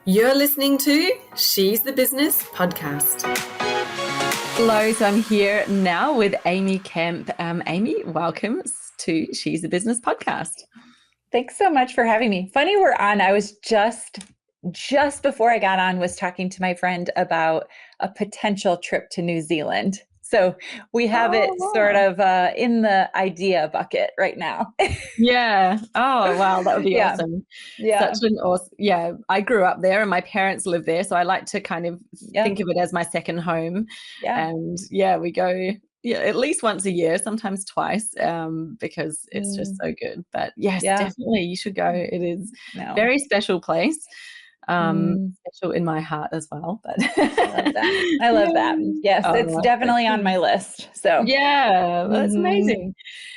You're listening to She's the Business podcast. Hello, so I'm here now with Amy Kemp. Amy, welcome to She's the Business podcast. Thanks so much for having me. Funny we're on. I was just before I got on was talking to my friend about a potential trip to New Zealand. So we have it sort of in the idea bucket right now. Yeah. Oh, wow. That would be awesome. Yeah. Such an awesome. Yeah. I grew up there and my parents live there. So I like to kind of think of it as my second home. Yeah. And we go at least once a year, sometimes twice, because it's just so good. But yes, definitely you should go. It is a very special place. Special in my heart as well. But I love that. Yes, it's definitely on my list. So that's amazing.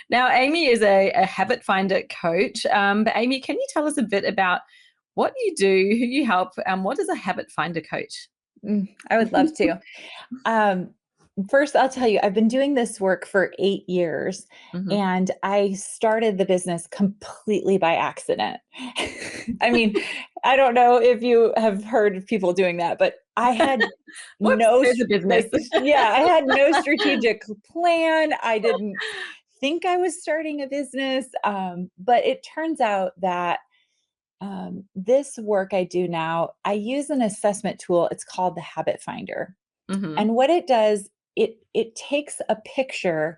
Now, Amy is a habit finder coach. But Amy, can you tell us a bit about what you do, who you help, and what is a habit finder coach? I would love to. First, I'll tell you, I've been doing this work for 8 years, and I started the business completely by accident. I mean, I don't know if you have heard of people doing that, but I had I had no strategic plan. I didn't think I was starting a business, but it turns out that this work I do now, I use an assessment tool. It's called the Habit Finder. And what it does, it takes a picture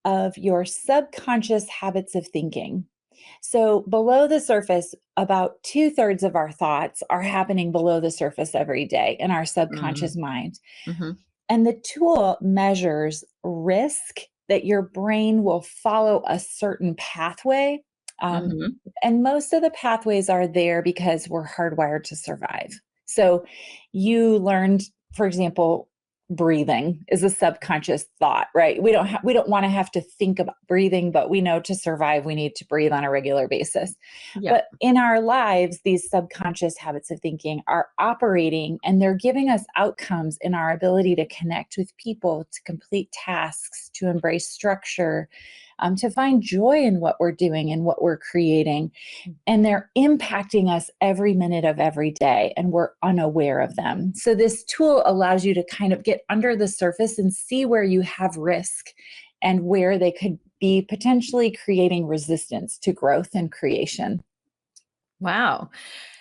of your subconscious habits of thinking. So below the surface, about 2/3 of our thoughts are happening below the surface every day in our subconscious mind. And the tool measures risk that your brain will follow a certain pathway. And most of the pathways are there because we're hardwired to survive. So you learned, for example, breathing is a subconscious thought, right? We don't want to have to think about breathing, but we know to survive, we need to breathe on a regular basis. But in our lives, these subconscious habits of thinking are operating and they're giving us outcomes in our ability to connect with people, to complete tasks, to embrace structure, to find joy in what we're doing and what we're creating. And they're impacting us every minute of every day, and we're unaware of them. So this tool allows you to kind of get under the surface and see where you have risk and where they could be potentially creating resistance to growth and creation. Wow.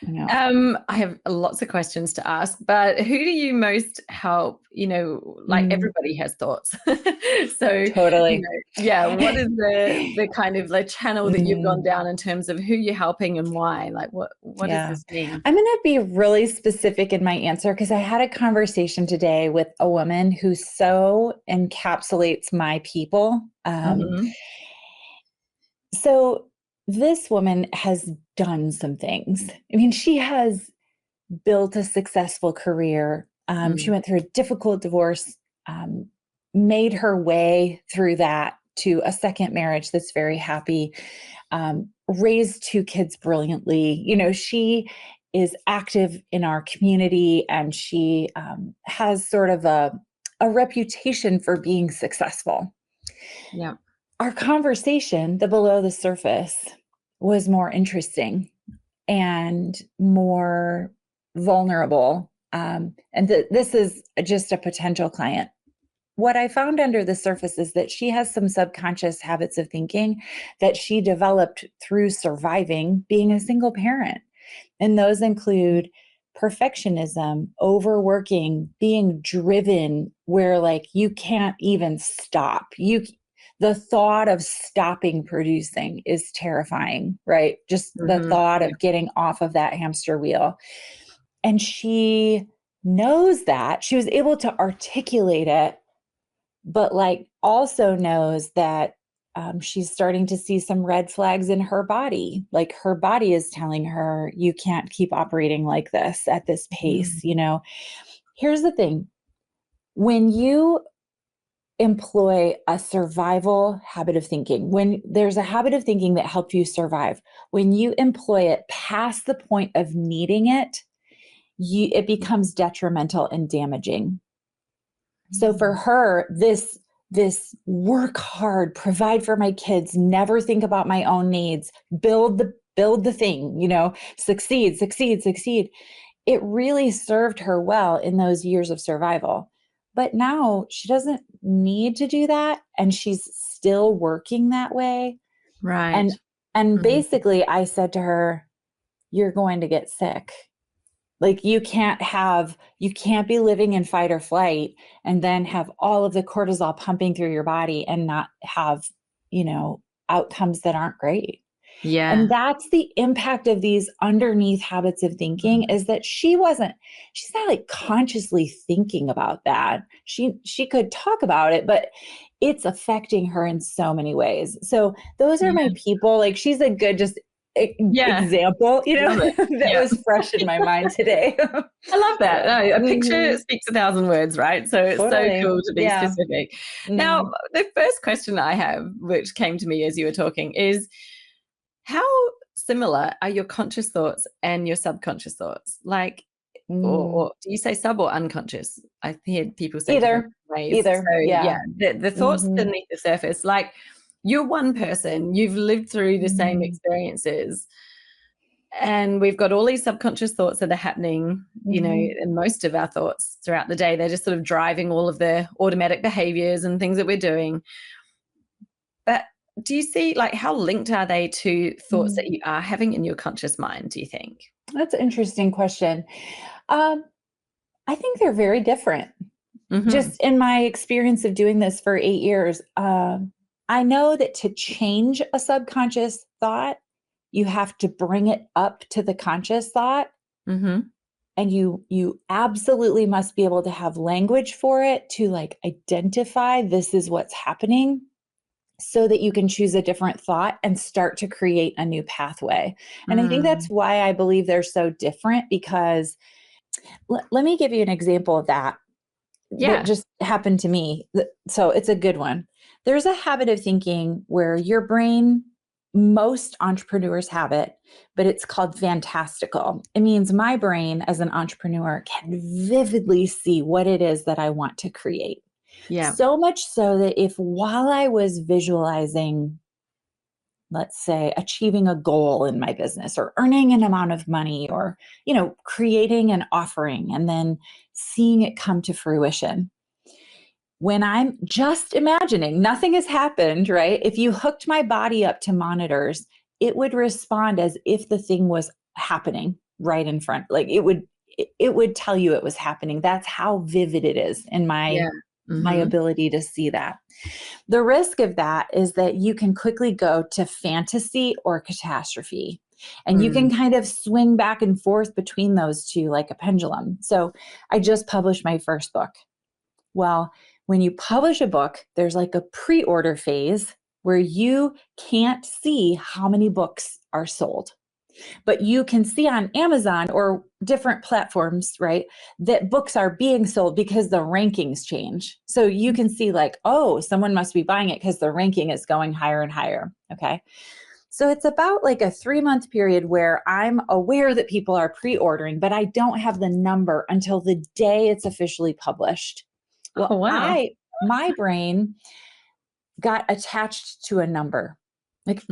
I have lots of questions to ask, but who do you most help? Everybody has thoughts. So totally. What is the kind of the channel that you've gone down in terms of who you're helping and why? Like what does this mean? I'm going to be really specific in my answer because I had a conversation today with a woman who so encapsulates my people. So this woman has done some things. I mean, she has built a successful career. She went through a difficult divorce, made her way through that to a second marriage that's very happy, raised 2 kids brilliantly. She is active in our community and she has sort of a reputation for being successful. Yeah. Our conversation, the below the surface, was more interesting and more vulnerable. This is just a potential client. What I found under the surface is that she has some subconscious habits of thinking that she developed through surviving being a single parent. And those include perfectionism, overworking, being driven where like you can't even stop. The thought of stopping producing is terrifying, right? Just the thought of getting off of that hamster wheel. And she knows that. She was able to articulate it, but like also knows that she's starting to see some red flags in her body. Like her body is telling her, you can't keep operating like this at this pace. Here's the thing. When you employ a survival habit of thinking, when there's a habit of thinking that helped you survive, when you employ it past the point of needing it, it becomes detrimental and damaging. So for her, this work hard, provide for my kids, never think about my own needs, build the thing, succeed, it really served her well in those years of survival. But now she doesn't need to do that. And she's still working that way. Right. And basically I said to her, you're going to get sick. Like you can't be living in fight or flight and then have all of the cortisol pumping through your body and not have, outcomes that aren't great. Yeah. And that's the impact of these underneath habits of thinking, is that she's not like consciously thinking about that. She could talk about it, but it's affecting her in so many ways. So those are my people. Like she's a good example, that was fresh in my mind today. I love that. A picture speaks 1,000 words, right? So it's Totally. so cool to be specific. Now, the first question I have, which came to me as you were talking, is how similar are your conscious thoughts and your subconscious thoughts? Like, or do you say sub or unconscious? I've heard people say either. So, the thoughts beneath the surface, like you're one person, you've lived through the same experiences, and we've got all these subconscious thoughts that are happening, and most of our thoughts throughout the day, they're just sort of driving all of the automatic behaviors and things that we're doing. But do you see, like, how linked are they to thoughts that you are having in your conscious mind, do you think? That's an interesting question. I think they're very different. Just in my experience of doing this for 8 years, I know that to change a subconscious thought, you have to bring it up to the conscious thought. And you absolutely must be able to have language for it to like identify this is what's happening, so that you can choose a different thought and start to create a new pathway. And I think that's why I believe they're so different, because let me give you an example of that. That just happened to me. So it's a good one. There's a habit of thinking where your brain, most entrepreneurs have it, but it's called fantastical. It means my brain as an entrepreneur can vividly see what it is that I want to create. Yeah. So much so that if while I was visualizing, let's say, achieving a goal in my business or earning an amount of money or, creating an offering and then seeing it come to fruition, when I'm just imagining, nothing has happened, right? If you hooked my body up to monitors, it would respond as if the thing was happening right in front. Like it would tell you it was happening. That's how vivid it is in my ability to see that. The risk of that is that you can quickly go to fantasy or catastrophe. And you can kind of swing back and forth between those two like a pendulum. So I just published my first book. Well, when you publish a book, there's like a pre-order phase where you can't see how many books are sold. But you can see on Amazon or different platforms, right, that books are being sold because the rankings change. So you can see like, oh, someone must be buying it because the ranking is going higher and higher. Okay. So it's about like a 3-month period where I'm aware that people are pre-ordering, but I don't have the number until the day it's officially published. Well, my brain got attached to a number.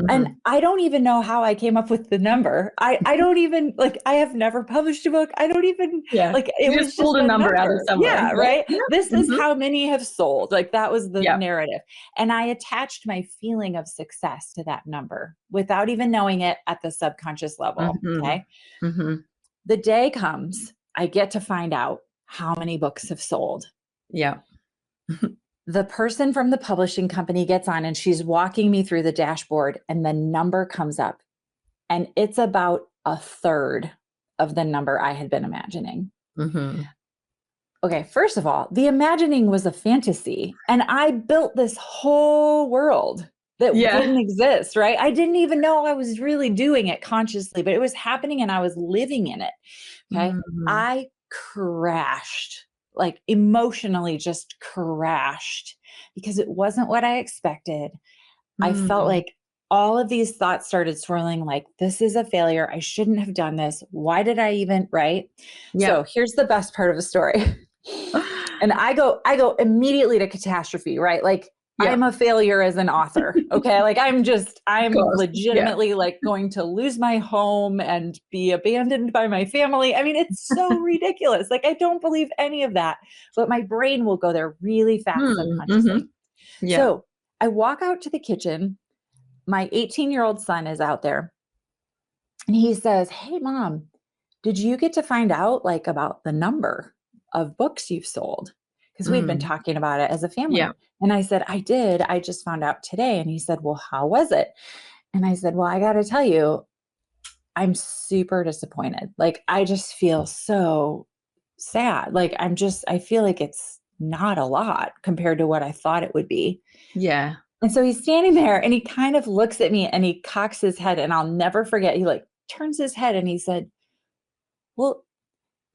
And I don't even know how I came up with the number. I don't even I have never published a book. I don't even it was just pulled a number out of somewhere. Yeah, right. Yeah. This is how many have sold. That was the narrative. And I attached my feeling of success to that number without even knowing it at the subconscious level. Okay. The day comes, I get to find out how many books have sold. Yeah. The person from the publishing company gets on and she's walking me through the dashboard and the number comes up and it's about a third of the number I had been imagining. Okay, first of all, the imagining was a fantasy and I built this whole world that didn't exist, right? I didn't even know I was really doing it consciously, but it was happening and I was living in it. Okay. I crashed. Emotionally just crashed because it wasn't what I expected. I felt like all of these thoughts started swirling like, this is a failure. I shouldn't have done this. Why did I even, right? So here's the best part of the story. And I go immediately to catastrophe, right? I'm a failure as an author. Okay. Like I'm legitimately like going to lose my home and be abandoned by my family. I mean, it's so ridiculous. Like I don't believe any of that, but my brain will go there really fast subconsciously. Yeah. So I walk out to the kitchen. My 18-year-old son is out there and he says, "Hey mom, did you get to find out like about the number of books you've sold?" Because we'd been talking about it as a family. Yeah. And I said, "I did. I just found out today." And he said, "Well, how was it?" And I said, "Well, I got to tell you, I'm super disappointed. Like, I just feel so sad. Like, I feel like it's not a lot compared to what I thought it would be." Yeah. And so he's standing there and he kind of looks at me and he cocks his head, and I'll never forget. He like turns his head and he said, "Well,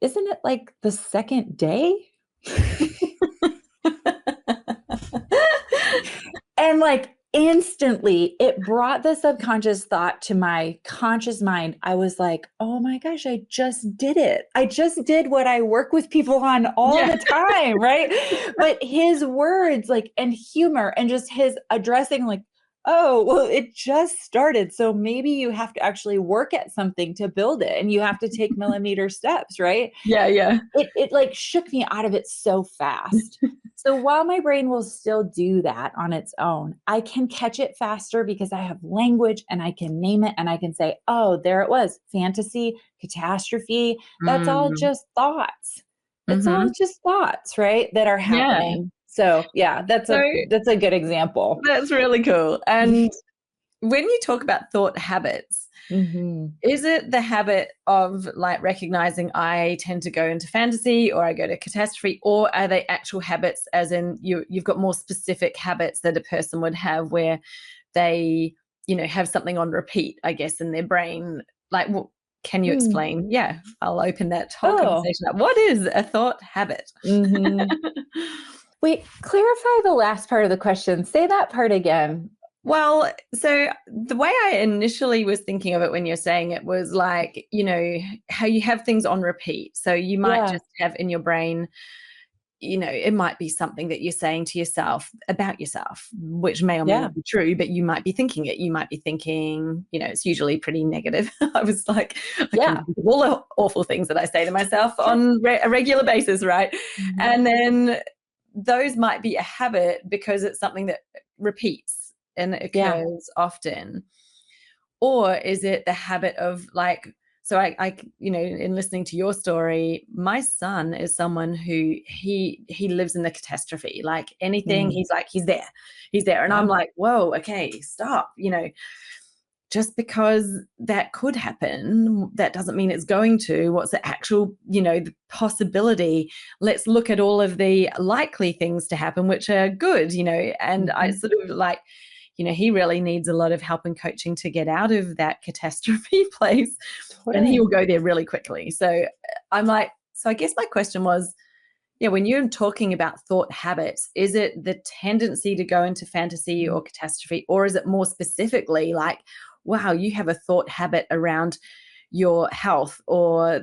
isn't it like the second day?" And like instantly it brought the subconscious thought to my conscious mind. I was like, oh my gosh, I just did it. I just did what I work with people on all the time, right? But his words like, and humor and just his addressing like, oh, well, it just started. So maybe you have to actually work at something to build it and you have to take millimeter steps, right? Yeah. It like shook me out of it so fast. So while my brain will still do that on its own, I can catch it faster because I have language and I can name it and I can say, oh, there it was. Fantasy, catastrophe. That's all just thoughts. It's all just thoughts, right? That are happening. So yeah, that's a good example. That's really cool. And when you talk about thought habits, is it the habit of like recognizing I tend to go into fantasy or I go to catastrophe, or are they actual habits as in you've got more specific habits that a person would have where they, have something on repeat, I guess, in their brain? Like, can you explain? Yeah, I'll open that whole conversation up. What is a thought habit? Wait, clarify the last part of the question. Say that part again. Well, so the way I initially was thinking of it when you're saying it was like, how you have things on repeat. So you might just have in your brain, it might be something that you're saying to yourself about yourself, which may or may not be true, but you might be thinking it. You might be thinking, it's usually pretty negative. I was like, I can think of all the awful things that I say to myself on a regular basis, right? And then those might be a habit because it's something that repeats and occurs often. Or is it the habit of like, so I in listening to your story, my son is someone who he lives in the catastrophe. Like anything, he's there. And I'm like, whoa, okay, stop. Just because that could happen, that doesn't mean it's going to. What's the actual, the possibility? Let's look at all of the likely things to happen, which are good, and I sort of like, he really needs a lot of help and coaching to get out of that catastrophe place. And he will go there really quickly. So I'm like, so I guess my question was, when you're talking about thought habits, is it the tendency to go into fantasy or catastrophe, or is it more specifically like, wow, you have a thought habit around your health or,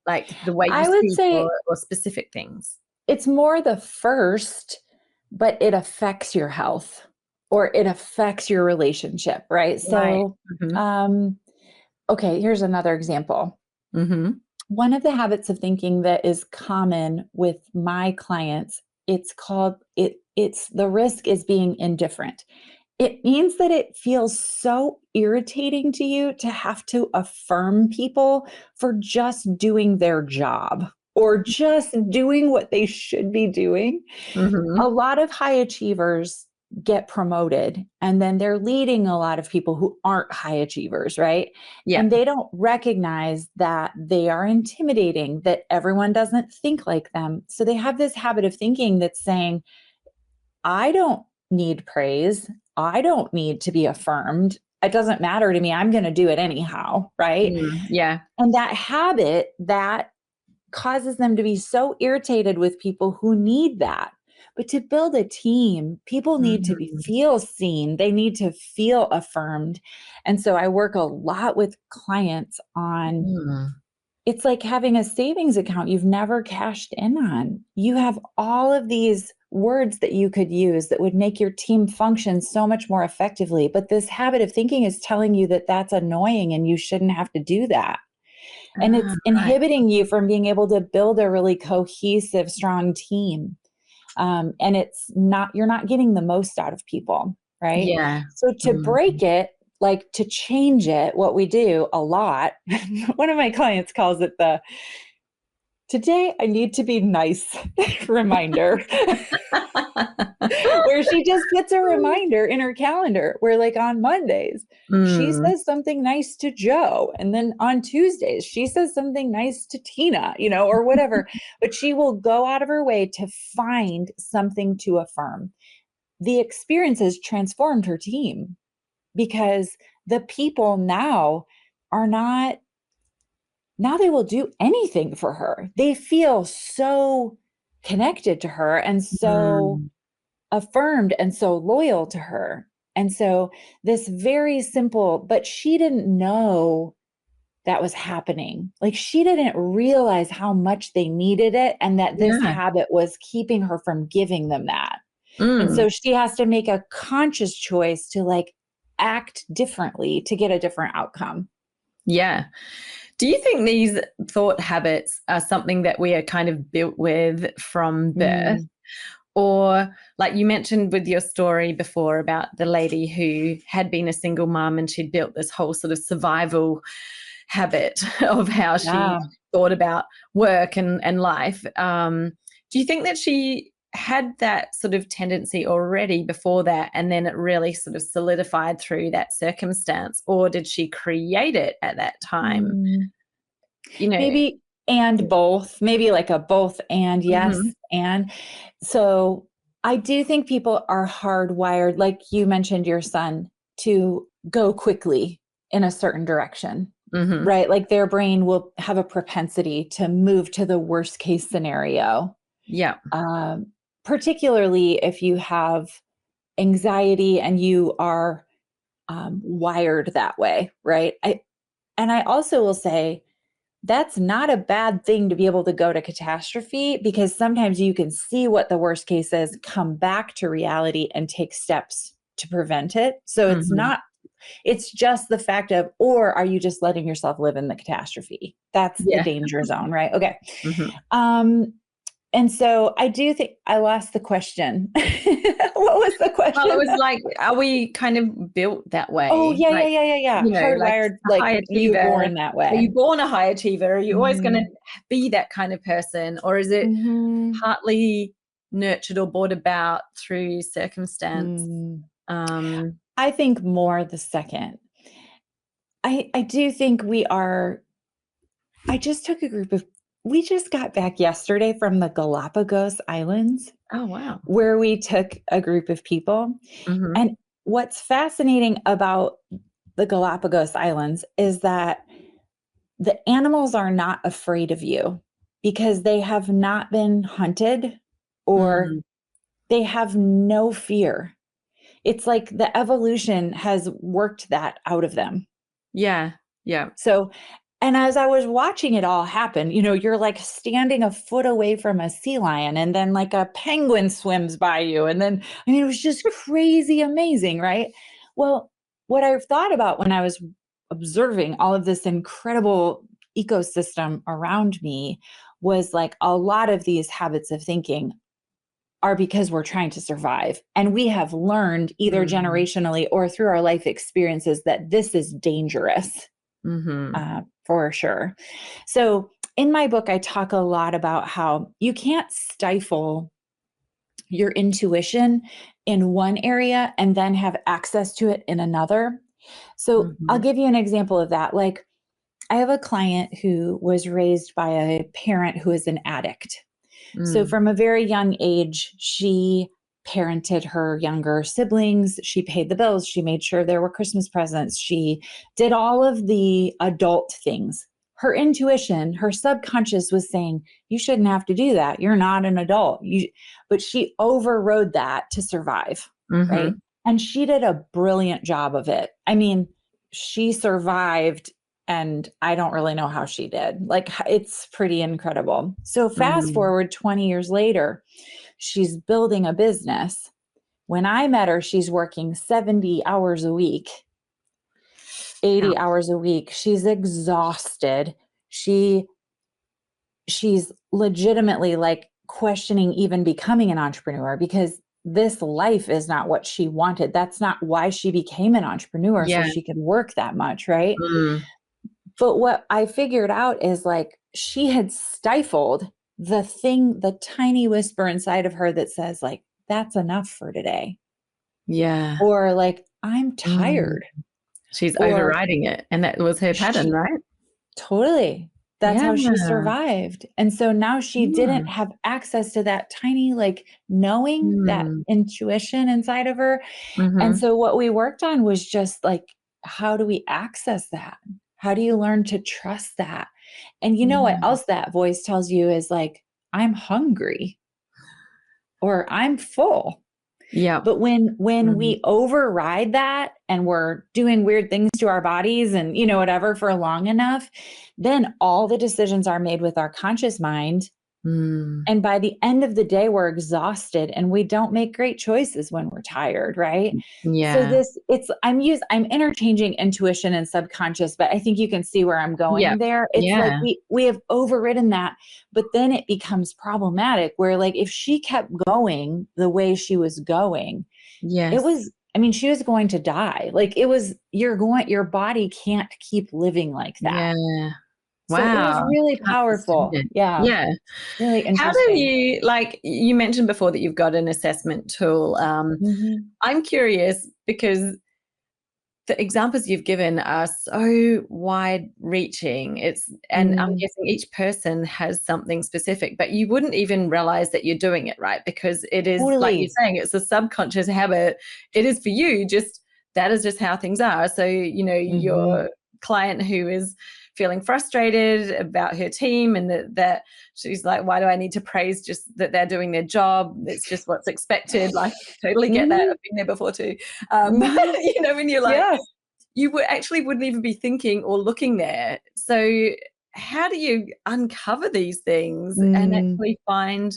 like the way you would speak say or specific things? It's more the first, but it affects your health or it affects your relationship, right? So, okay, here's another example. One of the habits of thinking that is common with my clients, it's the risk is being indifferent. It means that it feels so irritating to you to have to affirm people for just doing their job or just doing what they should be doing. A lot of high achievers get promoted and then they're leading a lot of people who aren't high achievers, right? Yeah. And they don't recognize that they are intimidating, that everyone doesn't think like them. So they have this habit of thinking that's saying, I don't need praise. I don't need to be affirmed. It doesn't matter to me. I'm going to do it anyhow, right? Yeah. And that habit, that causes them to be so irritated with people who need that. But to build a team, people need to feel seen. They need to feel affirmed. And so I work a lot with clients on, it's like having a savings account you've never cashed in on. You have all of these words that you could use that would make your team function so much more effectively. But this habit of thinking is telling you that that's annoying and you shouldn't have to do that. And it's inhibiting you from being able to build a really cohesive, strong team. And you're not getting the most out of people, right? Yeah. So to break it, like to change it, what we do a lot, one of my clients calls it the "today I need to be nice" reminder. Where she just puts a reminder in her calendar where, like, on Mondays, she says something nice to Joe. And then on Tuesdays, she says something nice to Tina, or whatever. But she will go out of her way to find something to affirm. The experience has transformed her team because the people now they will do anything for her. They feel so connected to her and so affirmed and so loyal to her. And so this very simple, but she didn't know that was happening. Like, she didn't realize how much they needed it and that this habit was keeping her from giving them that. And so she has to make a conscious choice to, like, act differently to get a different outcome. Yeah. Do you think these thought habits are something that we are kind of built with from birth? Or, like you mentioned with your story before about the lady who had been a single mom and she'd built this whole sort of survival habit of how she thought about work and life. Do you think that she had that sort of tendency already before that, and then it really sort of solidified through that circumstance? Or did she create it at that time? Maybe and both, maybe like a both and, yes. And so I do think people are hardwired, like you mentioned your son, to go quickly in a certain direction, right? Like their brain will have a propensity to move to the worst case scenario. Yeah. Particularly if you have anxiety and you are wired that way, right? I also will say, that's not a bad thing to be able to go to catastrophe, because sometimes you can see what the worst case is, come back to reality and take steps to prevent it. So it's just the fact of, or are you just letting yourself live in the catastrophe? That's the danger zone, right? Okay. And so I do think I lost the question. What was the question? Well, it was like, are we kind of built that way? Oh, yeah. Hardwired, like you were born that way. Are you born a high achiever? Are you always going to be that kind of person? Or is it partly nurtured or brought about through circumstance? I think more the second. I do think I just took we just got back yesterday from the Galapagos Islands. Oh, wow. Where we took a group of people. And what's fascinating about the Galapagos Islands is that the animals are not afraid of you because they have not been hunted, or they have no fear. It's like the evolution has worked that out of them. Yeah. Yeah. So, and as I was watching it all happen, you're like standing a foot away from a sea lion, and then like a penguin swims by you. And then, it was just crazy amazing, right? Well, what I've thought about when I was observing all of this incredible ecosystem around me was like, a lot of these habits of thinking are because we're trying to survive. And we have learned either generationally or through our life experiences that this is dangerous. For sure. So in my book, I talk a lot about how you can't stifle your intuition in one area and then have access to it in another. So I'll give you an example of that. Like, I have a client who was raised by a parent who is an addict. So from a very young age, she parented her younger siblings. She paid the bills. She made sure there were Christmas presents. She did all of the adult things. Her intuition, her subconscious was saying, you shouldn't have to do that. You're not an adult. But she overrode that to survive, right? And she did a brilliant job of it. I mean, she survived And I don't really know how she did. Like, it's pretty incredible. So fast forward 20 years later, she's building a business. When I met her, she's working 70 hours a week, 80 hours a week. She's exhausted. She's legitimately like questioning even becoming an entrepreneur, because this life is not what she wanted. That's not why she became an entrepreneur, so she could work that much, right? But what I figured out is like, she had stifled the tiny whisper inside of her that says like, that's enough for today. Yeah. Or like, I'm tired. She's overriding it. And that was her pattern, right? Totally. That's how she survived. And so now she didn't have access to that tiny, like, knowing, that intuition inside of her. And so what we worked on was just like, how do we access that? How do you learn to trust that? And you know what else that voice tells you is like, I'm hungry or I'm full. Yeah. But when we override that and we're doing weird things to our bodies and, you know, whatever for long enough, then all the decisions are made with our conscious mind. And by the end of the day, we're exhausted and we don't make great choices when we're tired, right? Yeah. So I'm interchanging intuition and subconscious, but I think you can see where I'm going there. It's like we have overridden that, but then it becomes problematic where, like, if she kept going the way she was going, it was, I mean, she was going to die. Like, it was, your body can't keep living like that. Yeah. So it was really powerful. Yeah. Yeah. Really interesting. How do you, like you mentioned before that you've got an assessment tool. I'm curious because the examples you've given are so wide reaching. And I'm guessing each person has something specific, but you wouldn't even realize that you're doing it, right? Because it is, like you're saying, it's a subconscious habit. It is for you, that is just how things are. So, you know, your client who is feeling frustrated about her team and that she's like, why do I need to praise just that they're doing their job? It's just what's expected. Like, totally get that. I've been there before too. But, you know, when you're like, you wouldn't even be thinking or looking there. So how do you uncover these things and actually find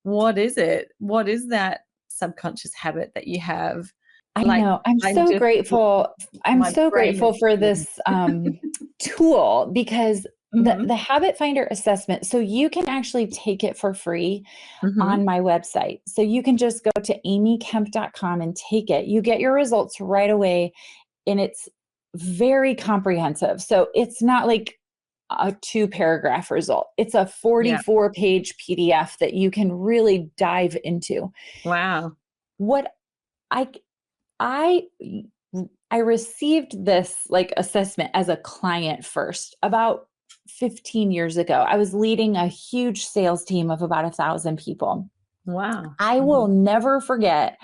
what is it? What is that subconscious habit that you have? I know. I'm so grateful. I'm so grateful for this tool, because the Habit Finder assessment, so you can actually take it for free on my website. So you can just go to amykemp.com and take it. You get your results right away, and it's very comprehensive. So it's not like a 2-paragraph result. It's a 44-page PDF that you can really dive into. Wow. What I received this like assessment as a client first about 15 years ago. I was leading a huge sales team of about 1,000 people. Wow. I will never forget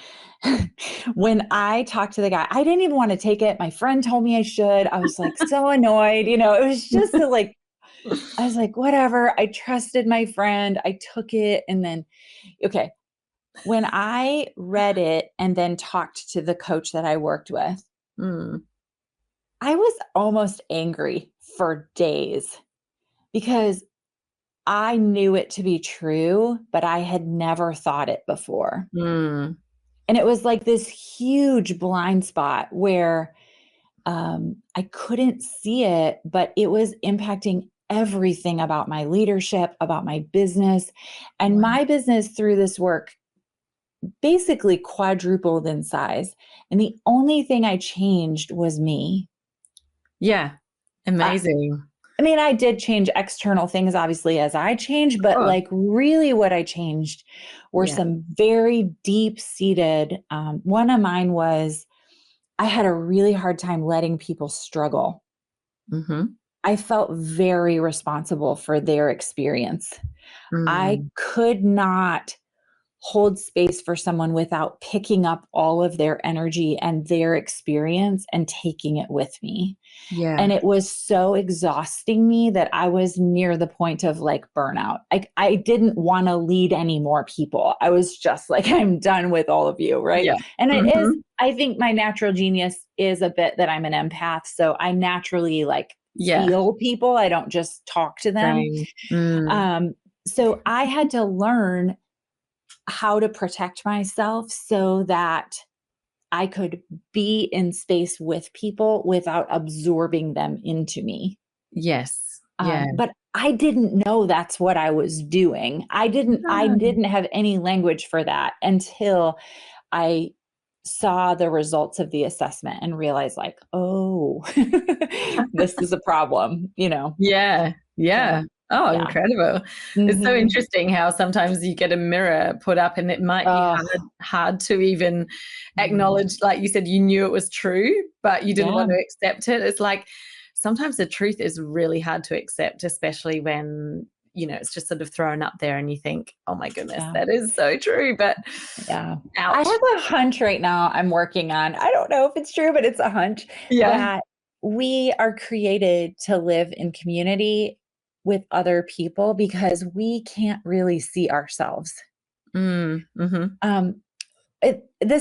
when I talked to the guy. I didn't even want to take it. My friend told me I should. I was like so annoyed. You know, it was just like, I was like, whatever. I trusted my friend. I took it. And then, okay. When I read it and then talked to the coach that I worked with, I was almost angry for days because I knew it to be true, but I had never thought it before. And it was like this huge blind spot where I couldn't see it, but it was impacting everything about my leadership, about my business. And my business through this work basically quadrupled in size. And the only thing I changed was me. Yeah. Amazing. I mean, I did change external things, obviously, as I changed, but like really what I changed were some very deep-seated, one of mine was I had a really hard time letting people struggle. I felt very responsible for their experience. I could not hold space for someone without picking up all of their energy and their experience and taking it with me. Yeah. And it was so exhausting me that I was near the point of like burnout. I didn't want to lead any more people. I was just like, I'm done with all of you. Right. Yeah. And it is, I think my natural genius is a bit that I'm an empath. So I naturally like feel people. I don't just talk to them. So I had to learn how to protect myself so that I could be in space with people without absorbing them into me. Yes. Yeah. But I didn't know that's what I was doing. I didn't have any language for that until I saw the results of the assessment and realized like, oh, this is a problem, Yeah. Yeah. So, oh, yeah. incredible. It's so interesting how sometimes you get a mirror put up and it might be hard to even acknowledge, like you said, you knew it was true, but you didn't want to accept it. It's like sometimes the truth is really hard to accept, especially when, it's just sort of thrown up there and you think, oh my goodness, that is so true. But ouch. I have a hunch right now I'm working on. I don't know if it's true, but it's a hunch that we are created to live in community with other people because we can't really see ourselves. This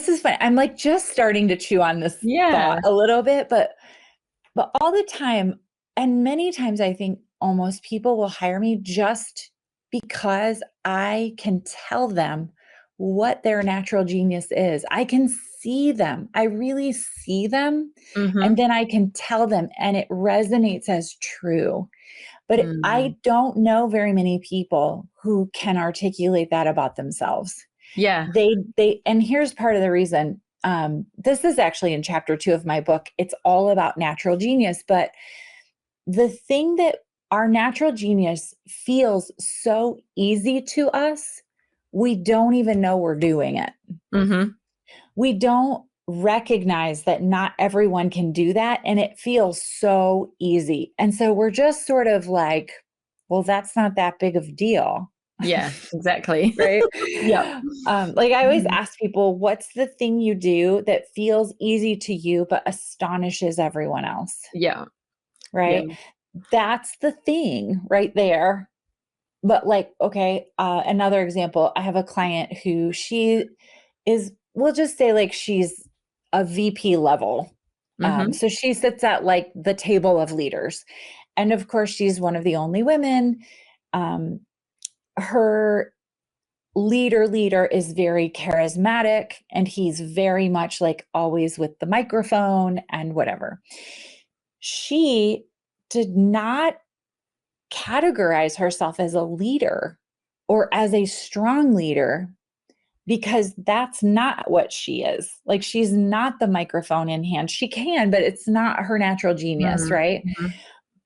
is fun. I'm like just starting to chew on this thought a little bit, but all the time, and many times I think almost people will hire me just because I can tell them what their natural genius is. I can see them. I really see them. And then I can tell them and it resonates as true. But I don't know very many people who can articulate that about themselves. Yeah. And here's part of the reason. This is actually in chapter 2 of my book. It's all about natural genius. But the thing that our natural genius feels so easy to us, we don't even know we're doing it. We don't recognize that not everyone can do that. And it feels so easy. And so we're just sort of like, well, that's not that big of a deal. Yeah, exactly. Right. Like I always ask people, what's the thing you do that feels easy to you, but astonishes everyone else? Yeah. Right. Yeah. That's the thing right there. But like, okay, another example, I have a client who she is, we'll just say like she's a VP level. So she sits at like the table of leaders. And of course, she's one of the only women. Her leader is very charismatic and he's very much like always with the microphone and whatever. She did not categorize herself as a leader or as a strong leader because that's not what she is. Like she's not the microphone in hand. She can, but it's not her natural genius, right?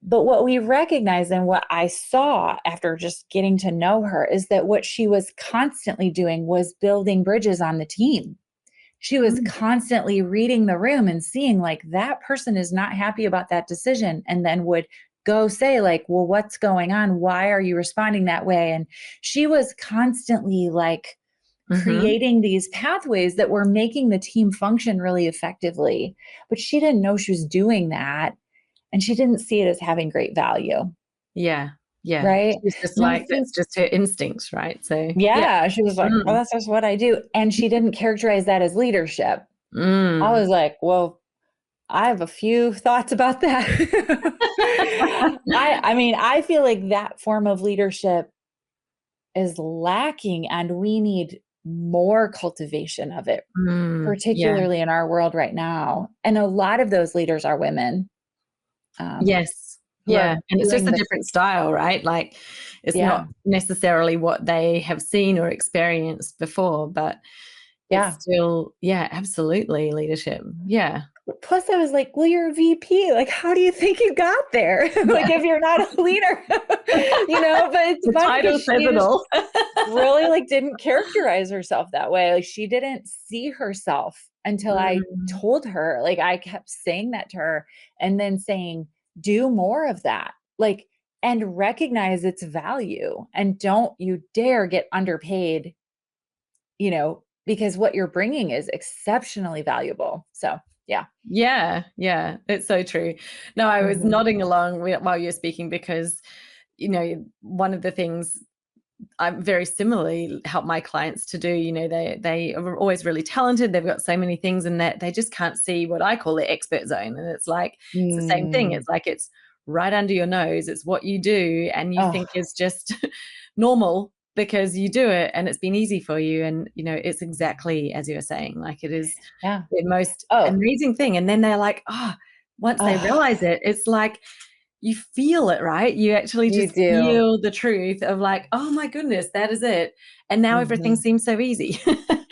But what we recognize and what I saw after just getting to know her is that what she was constantly doing was building bridges on the team. She was constantly reading the room and seeing like that person is not happy about that decision and then would go say like, well, what's going on? Why are you responding that way? And she was constantly like creating these pathways that were making the team function really effectively. But she didn't know she was doing that. And she didn't see it as having great value. Yeah. Yeah. Right. She's just like, it's just her instincts, right? So she was like, well, that's just what I do. And she didn't characterize that as leadership. I was like, well, I have a few thoughts about that. I mean, I feel like that form of leadership is lacking and we need more cultivation of it, particularly in our world right now. And a lot of those leaders are women. Yes. Yeah. And it's just a different style, right? Like it's not necessarily what they have seen or experienced before, but it's still, absolutely leadership. Yeah. Plus I was like, well, you're a VP. Like, how do you think you got there? Like if you're not a leader, but it's the title says it all. Really like didn't characterize herself that way. Like she didn't see herself until I told her, like I kept saying that to her and then saying, do more of that. Like, and recognize its value and don't you dare get underpaid, because what you're bringing is exceptionally valuable. So yeah. Yeah. It's so true. No, I was nodding along while you're speaking because, one of the things I very similarly help my clients to do, they are always really talented. They've got so many things and that they just can't see what I call the expert zone. And it's like, it's the same thing. It's like, it's right under your nose. It's what you do and you think is just normal because you do it and it's been easy for you. And, you know, it's exactly as you were saying, like it is the most amazing thing. And then they're like, once they realize it, it's like you feel it, right? You actually just feel the truth of like, oh my goodness, that is it. And now everything seems so easy.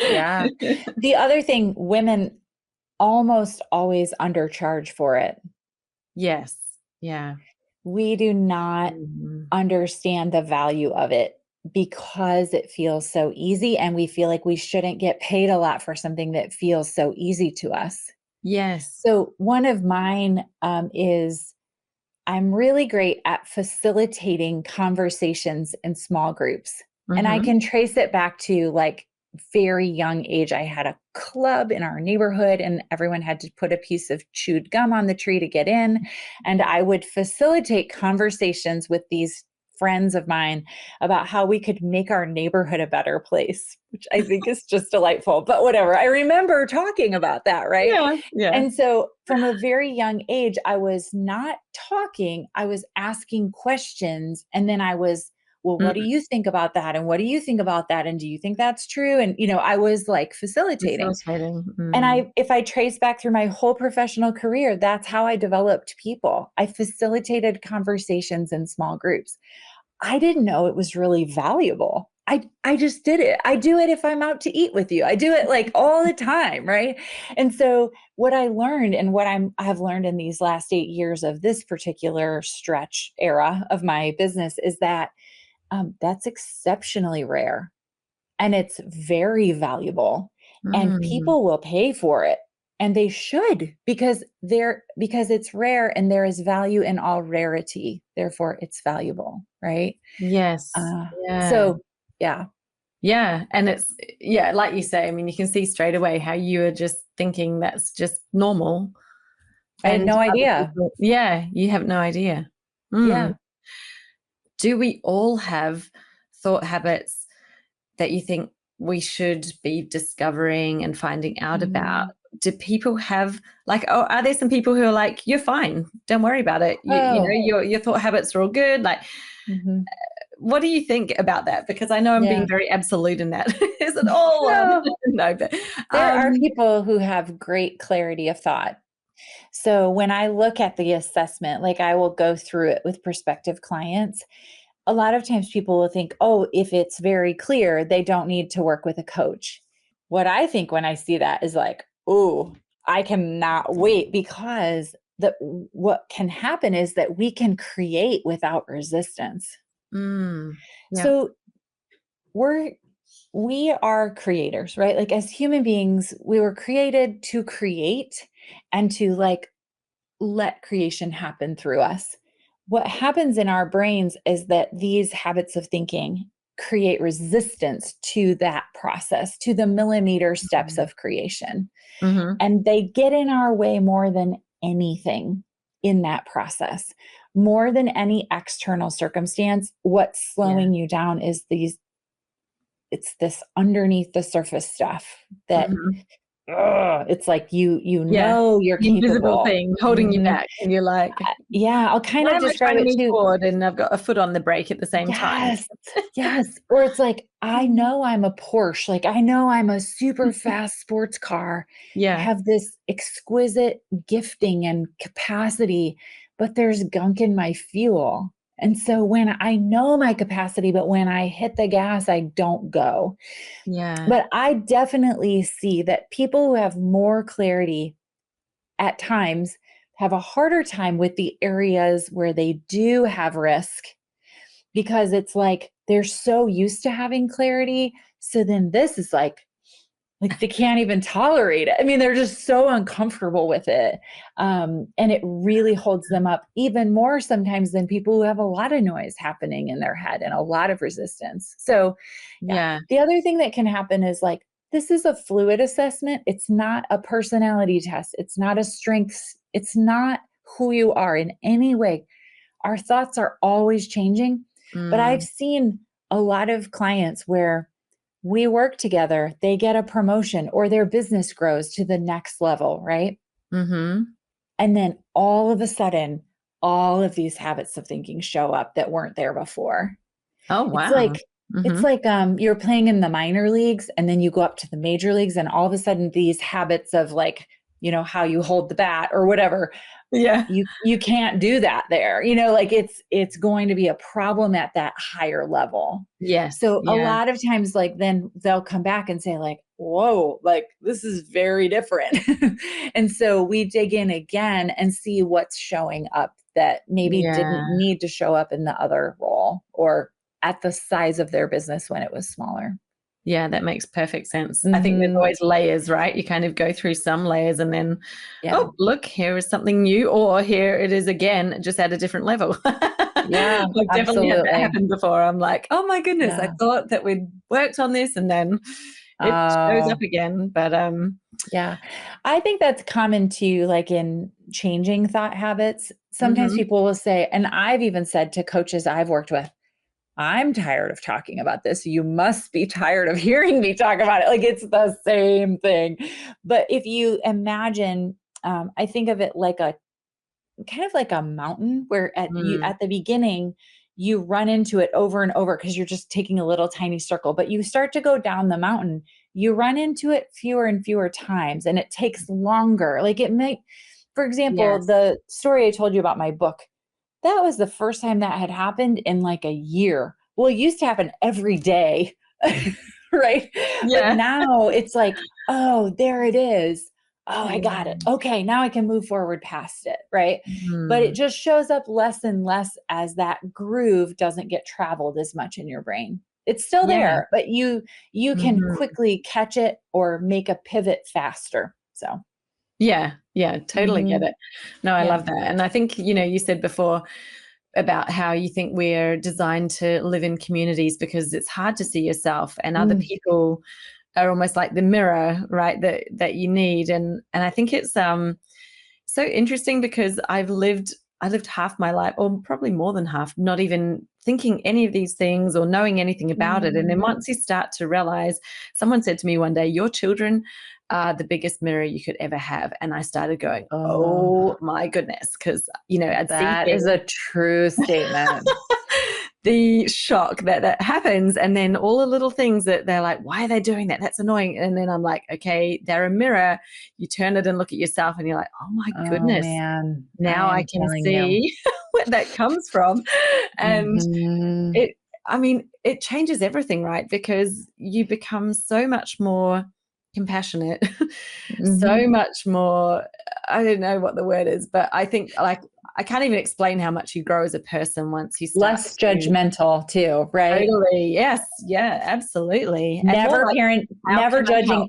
Yeah. The other thing, women almost always undercharge for it. Yes. Yeah. We do not understand the value of it because it feels so easy, and we feel like we shouldn't get paid a lot for something that feels so easy to us. Yes. So one of mine is I'm really great at facilitating conversations in small groups. And I can trace it back to like very young age. I had a club in our neighborhood and everyone had to put a piece of chewed gum on the tree to get in. And I would facilitate conversations with these friends of mine about how we could make our neighborhood a better place, which I think is just delightful, but whatever. I remember talking about that, right? Yeah. And so from a very young age, I was not talking, I was asking questions. And then I was, well, what do you think about that? And what do you think about that? And do you think that's true? And, you know, I was like facilitating. And if I trace back through my whole professional career, that's how I developed people. I facilitated conversations in small groups. I didn't know it was really valuable. I just did it. I do it if I'm out to eat with you. I do it like all the time, right? And so what I learned and what I have learned in these last 8 years of this particular stretch era of my business is that that's exceptionally rare and it's very valuable and people will pay for it. And they should because it's rare and there is value in all rarity. Therefore, it's valuable, right? Yes. So, yeah. Yeah. And it's, like you say, I mean, you can see straight away how you are just thinking that's just normal. I had no idea. You have no idea. Yeah. Do we all have thought habits that you think we should be discovering and finding out about? Do people have like, are there some people who are like, you're fine, don't worry about it, you know, your thought habits are all good, like what do you think about that? Because I know I'm being very absolute in that. Is it all no, but there are people who have great clarity of thought. So when I look at the assessment, like I will go through it with prospective clients. A lot of times people will think, oh, if it's very clear, they don't need to work with a coach. What I think when I see that is like, oh, I cannot wait, because what can happen is that we can create without resistance. So we are creators, right? Like as human beings, we were created to create and to like let creation happen through us. What happens in our brains is that these habits of thinking create resistance to that process, to the millimeter steps of creation. And they get in our way more than anything in that process. More than any external circumstance, what's slowing you down is it's this underneath the surface stuff that it's like you know you're capable. Invisible thing holding you back, and you're like, I'll kind of describe it too. Forward and I've got a foot on the brake at the same time. Yes. Or it's like, I know I'm a Porsche, like I know I'm a super fast sports car. I have this exquisite gifting and capacity, but there's gunk in my fuel. And so when I know my capacity, but when I hit the gas, I don't go. But I definitely see that people who have more clarity at times have a harder time with the areas where they do have risk, because it's like they're so used to having clarity. So then this is like they can't even tolerate it. I mean, they're just so uncomfortable with it. And it really holds them up even more sometimes than people who have a lot of noise happening in their head and a lot of resistance. So the other thing that can happen is like, this is a fluid assessment. It's not a personality test. It's not a strengths. It's not who you are in any way. Our thoughts are always changing. But I've seen a lot of clients where we work together, they get a promotion or their business grows to the next level, right? And then all of a sudden, all of these habits of thinking show up that weren't there before. Oh, wow. It's like you're playing in the minor leagues and then you go up to the major leagues and all of a sudden these habits of like, you know, how you hold the bat or whatever. Yeah. You can't do that there. You know, like it's going to be a problem at that higher level. Yes. So a lot of times like then they'll come back and say like, whoa, like this is very different. And so we dig in again and see what's showing up that maybe didn't need to show up in the other role or at the size of their business when it was smaller. Yeah, that makes perfect sense. I think there's always layers, right? You kind of go through some layers and then, oh, look, here is something new, or here it is again, just at a different level. Yeah, I've definitely had that happen before. I'm like, oh my goodness, I thought that we'd worked on this and then it shows up again. But yeah, I think that's common too, like in changing thought habits. Sometimes people will say, and I've even said to coaches I've worked with, I'm tired of talking about this. You must be tired of hearing me talk about it. Like it's the same thing. But if you imagine, I think of it like a kind of like a mountain where at the beginning, you run into it over and over because you're just taking a little tiny circle, but you start to go down the mountain, you run into it fewer and fewer times and it takes longer. Like it may, for example, the story I told you about my book, that was the first time that had happened in like a year. Well, it used to happen every day, right? Yeah. But now it's like, oh, there it is. Oh, I got it. Okay, now I can move forward past it, right? But it just shows up less and less as that groove doesn't get traveled as much in your brain. It's still there, but you can quickly catch it or make a pivot faster. So yeah, totally get it. No, I love that. And I think, you know, you said before about how you think we're designed to live in communities because it's hard to see yourself and other people are almost like the mirror, right, that you need. And I think it's so interesting because I lived half my life, or probably more than half, not even thinking any of these things or knowing anything about it. And then once you start to realize, someone said to me one day, your children are the biggest mirror you could ever have. And I started going, oh my goodness, because, you know, that is a true statement. The shock that happens, and then all the little things that they're like, why are they doing that? That's annoying. And then I'm like, okay, they're a mirror. You turn it and look at yourself and you're like, oh my goodness, man, now I can see where that comes from. And it changes everything, right? Because you become so much more compassionate, so much more, I don't know what the word is, but I think like I can't even explain how much you grow as a person once you start. Less judgmental too, right? Totally. Yes. Yeah, absolutely. Never judging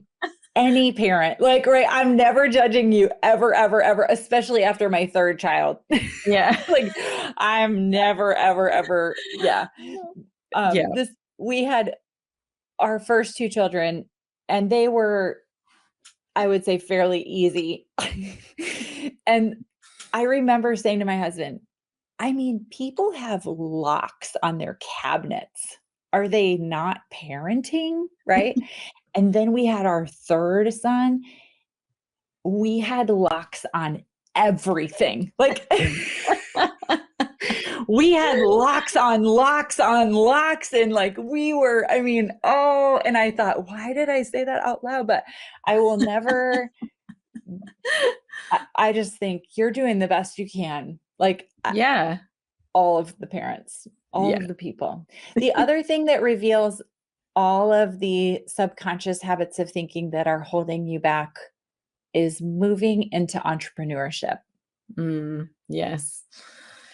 any parent. Like, right, I'm never judging you ever, ever, ever, especially after my third child. Yeah. Like I'm never, ever, ever. Yeah. We had our first two children and they were, I would say, fairly easy. And I remember saying to my husband, I mean, people have locks on their cabinets. Are they not parenting? Right. And then we had our third son. We had locks on everything. Like we had locks on locks on locks. And like we were, I mean, and I thought, why did I say that out loud? But I will never, I just think you're doing the best you can. Like, all of the parents, all of the people. The other thing that reveals all of the subconscious habits of thinking that are holding you back is moving into entrepreneurship. Yes.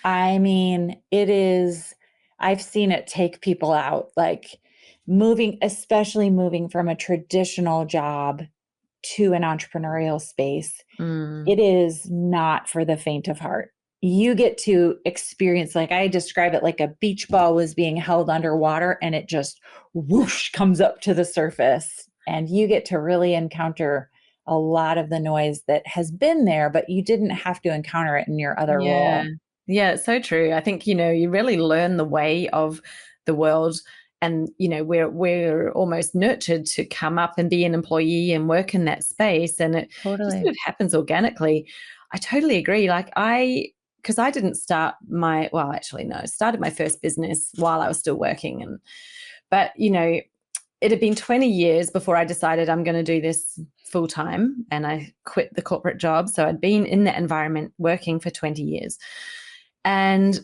I mean, I've seen it take people out, like especially moving from a traditional job to an entrepreneurial space. It is not for the faint of heart. You get to experience, like I describe it like a beach ball was being held underwater and it just whoosh comes up to the surface. And you get to really encounter a lot of the noise that has been there, but you didn't have to encounter it in your other role. Yeah, it's so true. I think, you know, you really learn the way of the world. And, you know, we're almost nurtured to come up and be an employee and work in that space. And it just sort of happens organically. I totally agree. Like I because I didn't start started my first business while I was still working. But, it had been 20 years before I decided I'm going to do this full time, and I quit the corporate job. So I'd been in that environment working for 20 years. And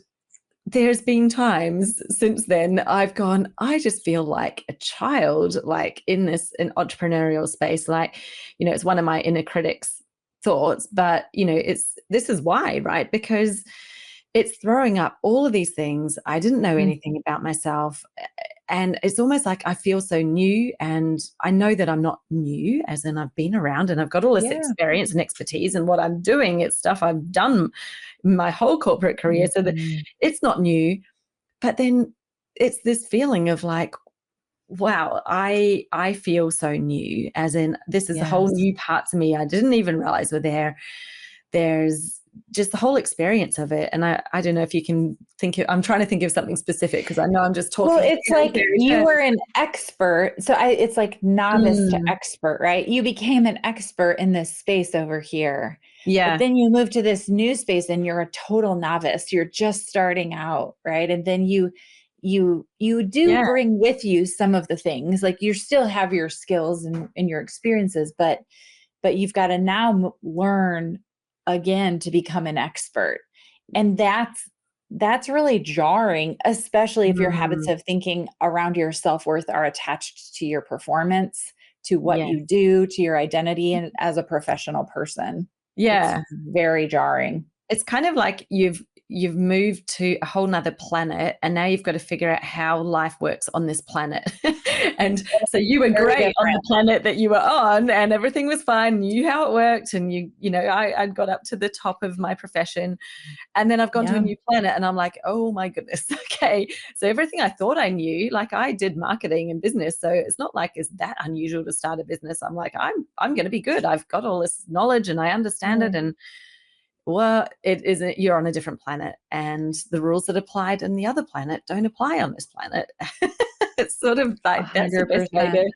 there's been times since then I've gone, I just feel like a child, like in an entrepreneurial space. Like, it's one of my inner critics' thoughts, but, this is why, right? Because it's throwing up all of these things. I didn't know anything about myself. And it's almost like I feel so new, and I know that I'm not new, as in I've been around and I've got all this experience and expertise, and what I'm doing, it's stuff I've done my whole corporate career. So that it's not new, but then it's this feeling of like, wow, I feel so new, as in this is a whole new parts of me I didn't even realize were there. There's just the whole experience of it. And I don't know if you can I'm trying to think of something specific, because I know I'm just talking. Well, it's like you were an expert. So it's like novice to expert, right? You became an expert in this space over here. Yeah. But then you move to this new space and you're a total novice. You're just starting out, right? And then you do bring with you some of the things, like you still have your skills and your experiences, but you've got to now learn again to become an expert. And that's really jarring, especially if your habits of thinking around your self-worth are attached to your performance, to what you do, to your identity, and as a professional person. Yeah. It's very jarring. It's kind of like you've moved to a whole nother planet, and now you've got to figure out how life works on this planet. And so you were great on the planet that you were on, and everything was fine, knew how it worked. And I got up to the top of my profession, and then I've gone to a new planet, and I'm like, oh my goodness. Okay. So everything I thought I knew, like I did marketing and business. So it's not like it's that unusual to start a business. I'm like, I'm going to be good. I've got all this knowledge and I understand it. And well, it isn't. You're on a different planet, and the rules that applied in the other planet don't apply on this planet. It's sort of like that's the best way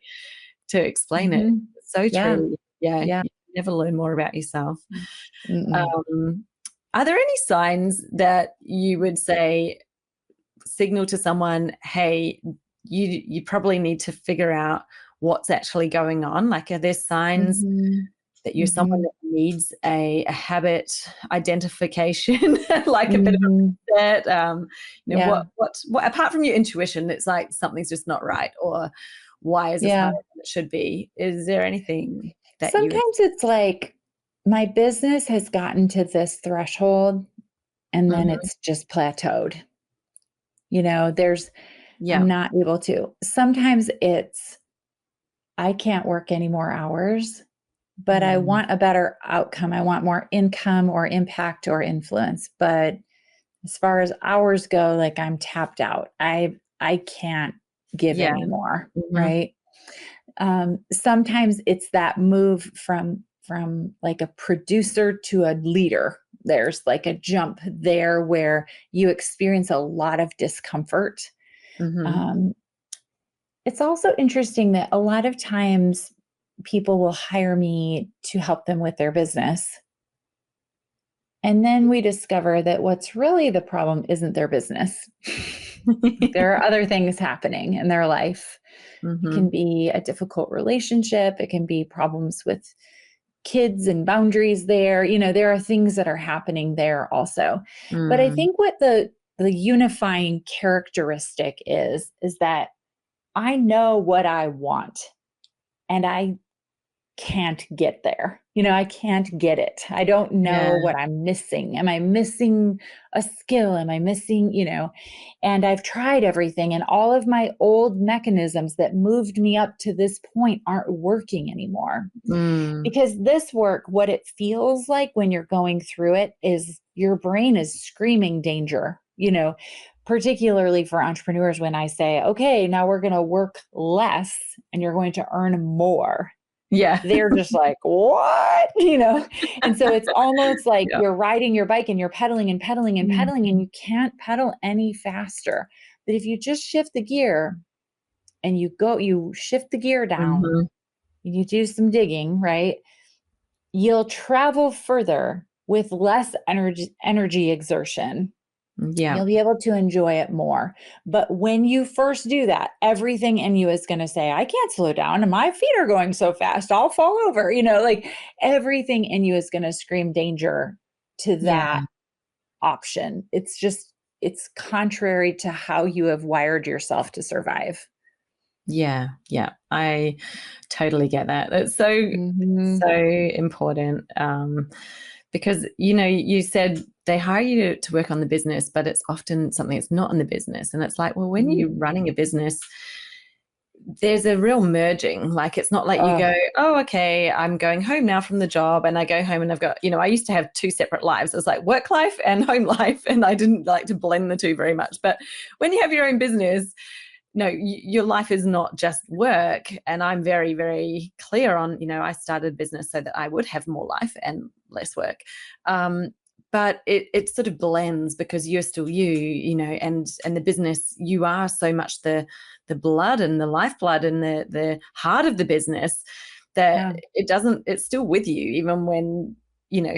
to explain it. It's so true. Yeah. You never learn more about yourself. Are there any signs that you would say signal to someone, hey, you probably need to figure out what's actually going on? Like, are there signs that you're someone that needs a habit identification, like a bit of a set? What apart from your intuition, it's like something's just not right, or why is this higher than it should be? Is there anything that sometimes it's like my business has gotten to this threshold and then it's just plateaued. I'm not able to. Sometimes it's I can't work any more hours, but I want a better outcome. I want more income or impact or influence. But as far as hours go, like I'm tapped out. I can't give anymore, right? Sometimes it's that move from like a producer to a leader. There's like a jump there where you experience a lot of discomfort. It's also interesting that a lot of times people will hire me to help them with their business. And then we discover that what's really the problem isn't their business. There are other things happening in their life. It can be a difficult relationship. It can be problems with kids and boundaries there. There are things that are happening there also. But I think what the unifying characteristic is that I know what I want and I can't get there. I can't get it. I don't know what I'm missing. Am I missing a skill? Am I missing, and I've tried everything, and all of my old mechanisms that moved me up to this point aren't working anymore. Because this work, what it feels like when you're going through it is your brain is screaming danger, particularly for entrepreneurs. When I say, okay, now we're going to work less and you're going to earn more. They're just like, what? And so it's almost like you're riding your bike and you're pedaling and pedaling and pedaling, and you can't pedal any faster. But if you just shift the gear and you shift the gear down, you do some digging, right? You'll travel further with less energy exertion. Yeah. You'll be able to enjoy it more. But when you first do that, everything in you is going to say, I can't slow down and my feet are going so fast, I'll fall over. Like everything in you is going to scream danger to that option. It's contrary to how you have wired yourself to survive. Yeah. I totally get that. That's so important. Because, you said they hire you to work on the business, but it's often something that's not in the business. And it's like, well, when you're running a business, there's a real merging. Like, it's not like you go, oh, okay, I'm going home now from the job, and I go home and I've got, I used to have 2 separate lives. It was like work life and home life, and I didn't like to blend the two very much. But when you have your own business, no, your life is not just work. And I'm very, very clear on, I started business so that I would have more life and less work. But it sort of blends because you're still you, and the business, you are so much the blood and the lifeblood and the heart of the business that it's still with you even when,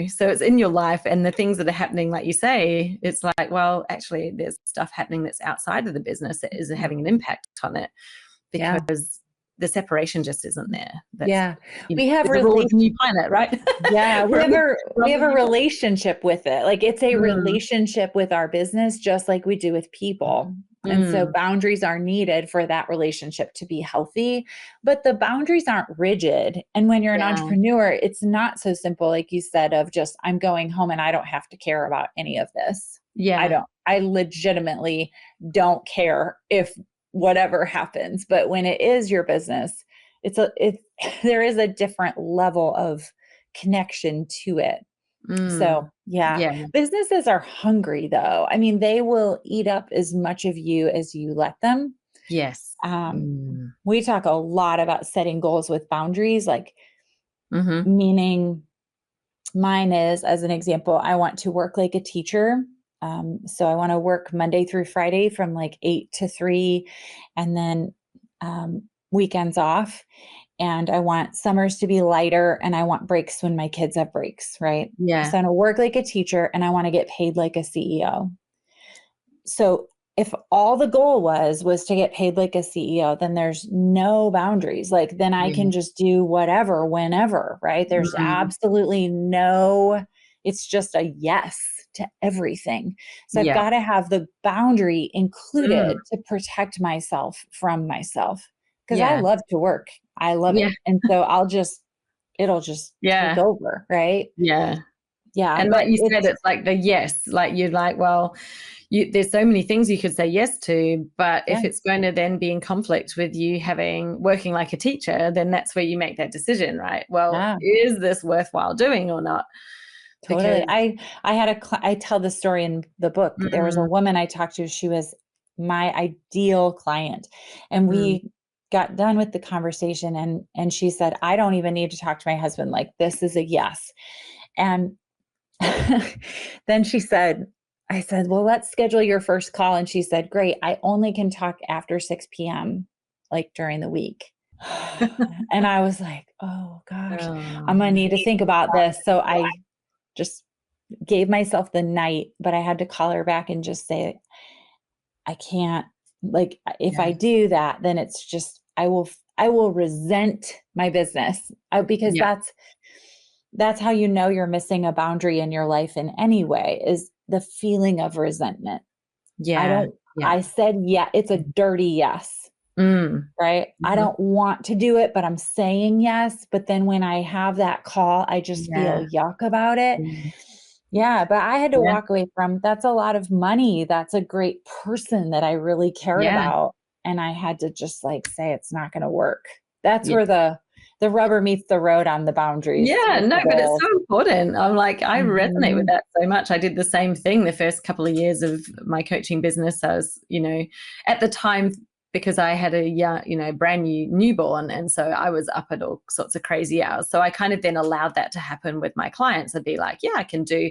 so it's in your life, and the things that are happening, like you say, it's like, well, actually there's stuff happening that's outside of the business that is having an impact on it, because the separation just isn't there. We have the rule of new planet, right? We have a relationship with it. Like, it's a relationship with our business, just like we do with people. And so boundaries are needed for that relationship to be healthy, but the boundaries aren't rigid. And when you're an entrepreneur, it's not so simple, like you said, of just, I'm going home and I don't have to care about any of this. I legitimately don't care if whatever happens. But when it is your business, there is a different level of connection to it. So businesses are hungry, though. I mean, they will eat up as much of you as you let them. Yes. We talk a lot about setting goals with boundaries, like meaning mine is, as an example, I want to work like a teacher. So I want to work Monday through Friday from like 8 to 3, and then weekends off. And I want summers to be lighter, and I want breaks when my kids have breaks, right? Yeah. So I want to work like a teacher, and I want to get paid like a CEO. So if all the goal was to get paid like a CEO, then there's no boundaries. Like, then I can just do whatever, whenever, right? There's absolutely it's just a yes to everything. So I've got to have the boundary included to protect myself from myself. Because I love to work. I love it. And so it'll just take over, right? Yeah. And but like you said, it's like the yes, like you're like, well, there's so many things you could say yes to, but if it's going to then be in conflict with you working like a teacher, then that's where you make that decision, right? Well, is this worthwhile doing or not? Totally. I tell the story in the book. There was a woman I talked to. She was my ideal client, and we got done with the conversation, and she said, I don't even need to talk to my husband. Like, this is a yes. And then I said, well, let's schedule your first call. And she said, great. I only can talk after 6 p.m. like during the week. And I was like, oh gosh, I'm going to need to think about this. So I just gave myself the night, but I had to call her back and just say, I can't, like, if I do that, then it's just, I will resent my business because that's how you're missing a boundary in your life in any way, is the feeling of resentment. I said, it's a dirty yes. Right. I don't want to do it, but I'm saying yes. But then when I have that call, I just feel yuck about it. But I had to walk away from, that's a lot of money. That's a great person that I really cared about. And I had to just like say, it's not going to work. That's where the rubber meets the road on the boundaries. But it's so important. I'm like, I resonate with that so much. I did the same thing the first couple of years of my coaching business. I was, at the time, because I had a brand new newborn. And so I was up at all sorts of crazy hours. So I kind of then allowed that to happen with my clients. I'd be like, I can do,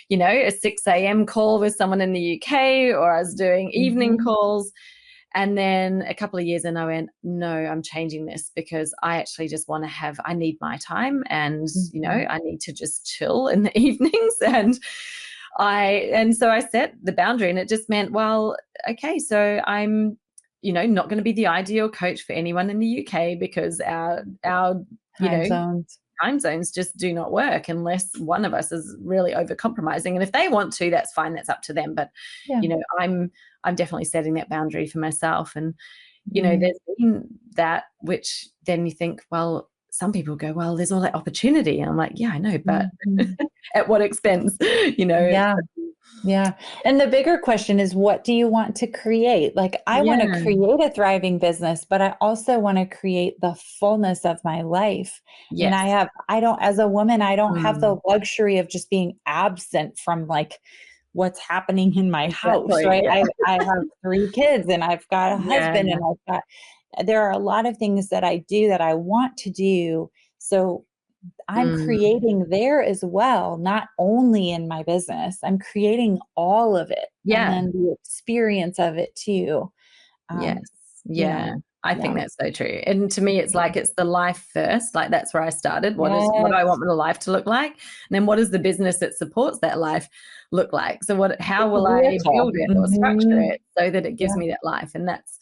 a 6 a.m. call with someone in the UK, or I was doing evening calls. And then a couple of years in, I went, no, I'm changing this because I actually just want to I need my time, and, you know, I need to just chill in the evenings. And so I set the boundary, and it just meant, well, okay, so I'm, you know, not going to be the ideal coach for anyone in the UK because our time zones just do not work unless one of us is really over compromising. And if they want to, that's fine, that's up to them. But you know, I'm definitely setting that boundary for myself. And you know, there's been that, which then you think, well, some people go, well, there's all that opportunity, and I'm like, yeah, I know, but at what expense? You know. Yeah. And the bigger question is, what do you want to create? Like, I want to create a thriving business, but I also want to create the fullness of my life. And as a woman, I don't have the luxury of just being absent from like what's happening in my house, right? Yeah. I have 3 kids, and I've got a husband, and there are a lot of things that I do that I want to do. So I'm creating there as well, not only in my business. I'm creating all of it, and then the experience of it too. I think that's so true. And to me, it's like, it's the life first. Like, that's where I started. What do I want my life to look like? And then what does the business that supports that life look like? So how will I build it or structure it so that it gives me that life? And that's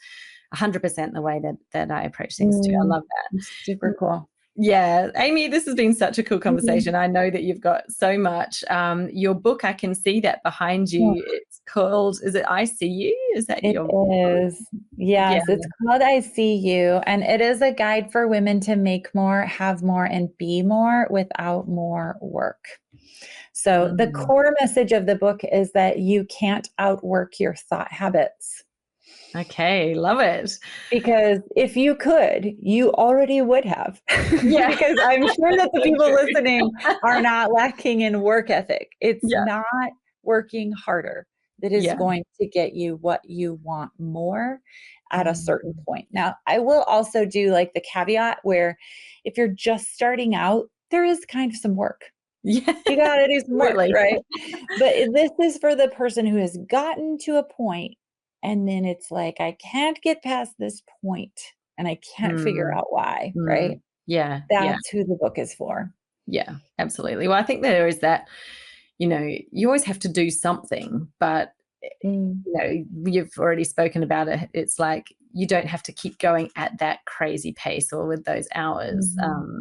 100% the way that I approach things too. I love that. Super cool. Yeah, Amy, this has been such a cool conversation. I know that you've got so much. Your book, I can see that behind you. It's called, is it I See You? Is that your book? It is. Yes, it's called I See You. And it is a guide for women to make more, have more, and be more without more work. So the core message of the book is that you can't outwork your thought habits. Okay, love it. Because if you could, you already would have. Yeah. Because I'm sure that the people listening are not lacking in work ethic. It's not working harder that is going to get you what you want more at a certain point. Now, I will also do like the caveat where if you're just starting out, there is kind of some work. Yeah. You got to do some work, right? But this is for the person who has gotten to a point, and then it's like, I can't get past this point, and I can't figure out why, right? Yeah. That's who the book is for. Yeah, absolutely. Well, I think there is that, you know, you always have to do something, but, you know, you've already spoken about it. It's like, you don't have to keep going at that crazy pace or with those hours,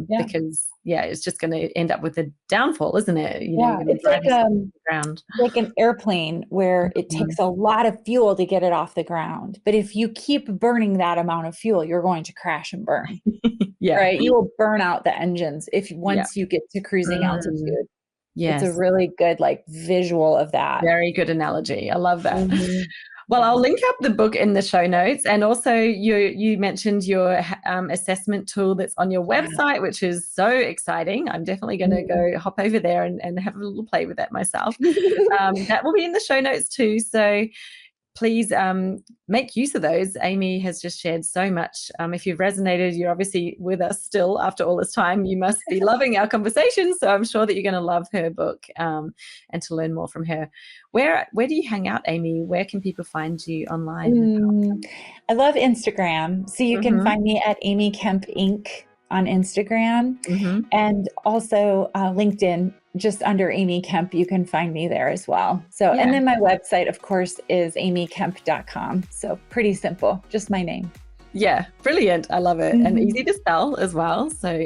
because it's just going to end up with a downfall, isn't it? You know, it's like an airplane where it takes a lot of fuel to get it off the ground. But if you keep burning that amount of fuel, you're going to crash and burn. Right? You will burn out the engines once you get to cruising altitude. Yes. It's a really good like visual of that. Very good analogy. I love that. Well, I'll link up the book in the show notes. And also you mentioned your assessment tool that's on your website, which is so exciting. I'm definitely going to go hop over there and have a little play with that myself. That will be in the show notes too. So please make use of those. Amy has just shared so much. If you've resonated, you're obviously with us still after all this time. You must be loving our conversation. So I'm sure that you're going to love her book and to learn more from her. Where do you hang out, Amy? Where can people find you online? I love Instagram. So you can find me at Amy Kemp Inc. on Instagram, and also LinkedIn. Just under Amy Kemp, you can find me there as well. So, and then my website, of course, is amykemp.com. So pretty simple, just my name. Yeah, brilliant. I love it. And easy to spell as well. So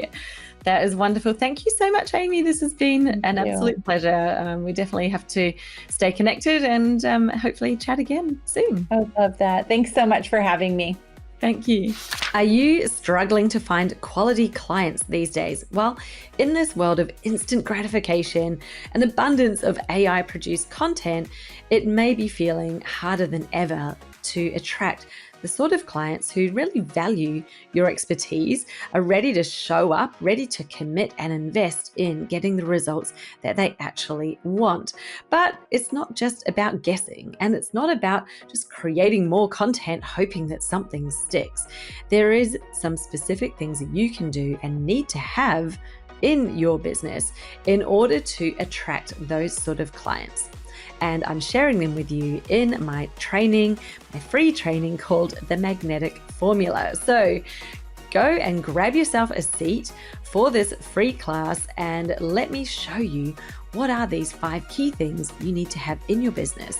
that is wonderful. Thank you so much, Amy. This has been an absolute pleasure. We definitely have to stay connected and hopefully chat again soon. I love that. Thanks so much for having me. Thank you. Are you struggling to find quality clients these days? Well, in this world of instant gratification and abundance of AI-produced content, it may be feeling harder than ever to attract the sort of clients who really value your expertise, are ready to show up, ready to commit and invest in getting the results that they actually want. But it's not just about guessing, and it's not about just creating more content hoping that something sticks. There is some specific things that you can do and need to have in your business in order to attract those sort of clients. and I'm sharing them with you in my training, my free training called The Magnetic Formula. So go and grab yourself a seat for this free class and let me show you what are these 5 key things you need to have in your business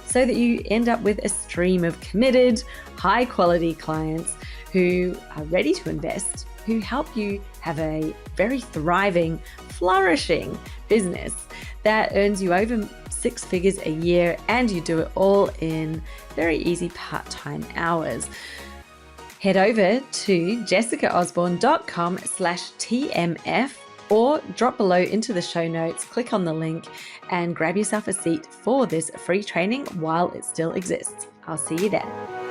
so that you end up with a stream of committed, high quality clients who are ready to invest, who help you have a very thriving, flourishing business that earns you over 6 figures a year, and you do it all in very easy part-time hours. Head over to jessicaosborne.com/TMF or drop below into the show notes, click on the link and grab yourself a seat for this free training while it still exists. I'll see you there.